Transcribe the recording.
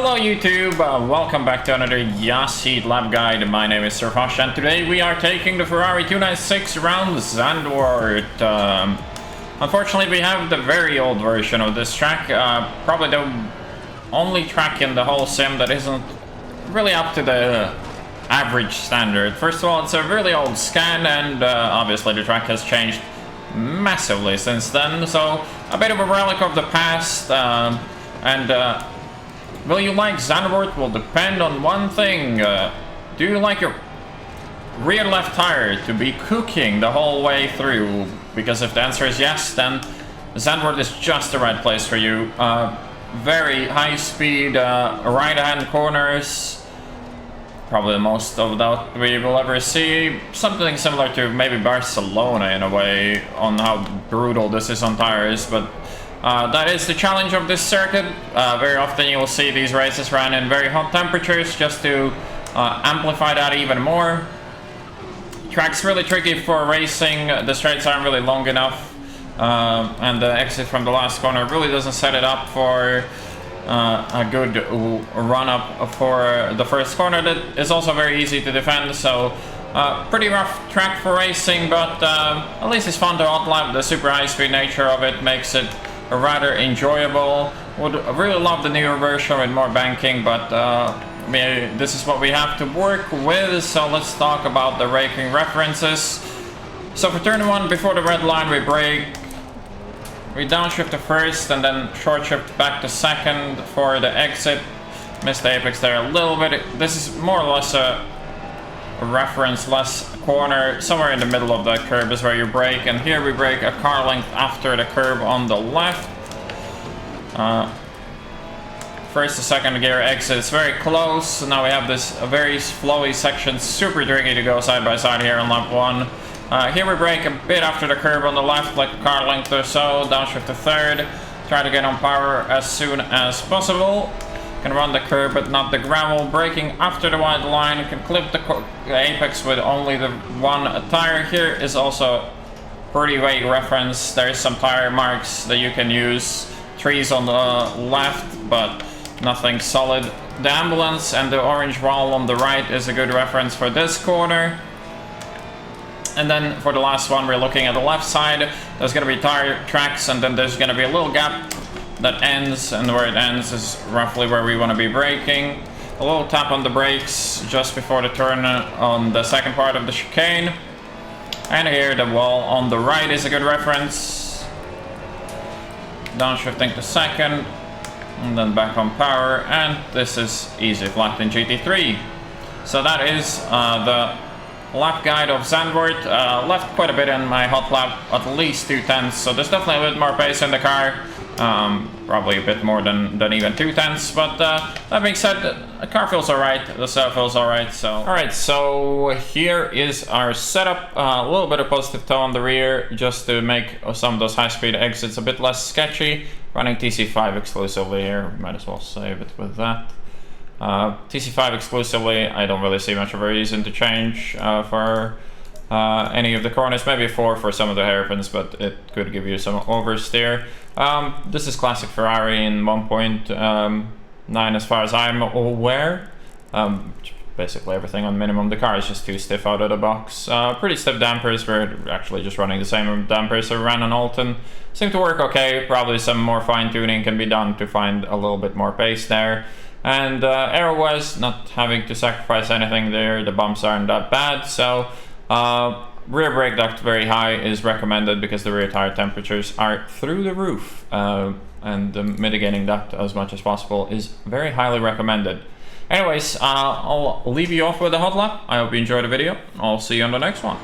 Hello YouTube, welcome back to another Yassi lab guide. My name is Foch and today we are taking the Ferrari 296 around Zandvoort. Unfortunately we have the very old version of this track, probably the only track in the whole sim that isn't really up to the average standard. First of all, it's a really old scan and obviously the track has changed massively since then, so a bit of a relic of the past. Will you like Zandvoort will depend on one thing. Do you like your rear left tire to be cooking the whole way through? Because if the answer is yes, then Zandvoort is just the right place for you. Very high speed right hand corners. Probably the most of that we will ever see. Something similar to maybe Barcelona in a way on how brutal this is on tires, but that is the challenge of this circuit. Very often you will see these races run in very hot temperatures just to amplify that even more. Track's really tricky for racing. The straights aren't really long enough, and the exit from the last corner really doesn't set it up for a good run-up for the first corner. That is also very easy to defend, so pretty rough track for racing, but at least it's fun to hot lap. The super high-speed nature of it makes it rather enjoyable. Would really love the newer version with more banking, but this is what we have to work with, so let's talk about the braking references. So for turn 1, before the red line, we brake. We downshift to first and then short shift back to second for the exit. Missed the apex there a little bit. This is more or less a reference-less corner. Somewhere in the middle of that curve is where you brake, and here we brake a car length after the curve on the left. First to second gear exit is very close. So now we have this very flowy section, super tricky to go side by side here on lap 1. Here we brake a bit after the curve on the left, like a car length or so, downshift to third. Try to get on power as soon as possible. Can run the curb but not the gravel. Braking after the white line. Can clip the apex with only the one tire. Here is also pretty vague reference. There's some tire marks that you can use. Trees on the left, but nothing solid. The ambulance and the orange wall on the right is a good reference for this corner. And then for the last one, we're looking at the left side. There's going to be tire tracks, and then there's going to be a little gap that ends, and where it ends is roughly where we want to be braking. A little tap on the brakes just before the turn on the second part of the chicane. And here the wall on the right is a good reference. Downshifting to second, and then back on power, and this is easy flat in GT3. So that is the lap guide of Zandvoort. Left quite a bit in my hot lap, at least 2/10, so there's definitely a bit more pace in the car. Probably a bit more than even 2/10, but that being said, the car feels alright, the setup feels alright, so... Alright, so here is our setup. A little bit of positive toe on the rear, just to make some of those high-speed exits a bit less sketchy. Running TC5 exclusively here, might as well save it with that. TC5 exclusively, I don't really see much of a reason to change for any of the corners. Maybe 4 for some of the hairpins, but it could give you some oversteer. This is classic Ferrari in 1.9 as far as I'm aware. Basically everything on minimum. The car is just too stiff out of the box. Pretty stiff dampers. We're actually just running the same dampers that we ran on Alton. Seem to work okay. Probably some more fine tuning can be done to find a little bit more pace there. And aero-wise, not having to sacrifice anything there. The bumps aren't that bad, so rear brake duct very high is recommended because the rear tire temperatures are through the roof, and mitigating that as much as possible is very highly recommended. Anyways, I'll leave you off with a hot lap. I hope you enjoyed the video. I'll see you on the next one.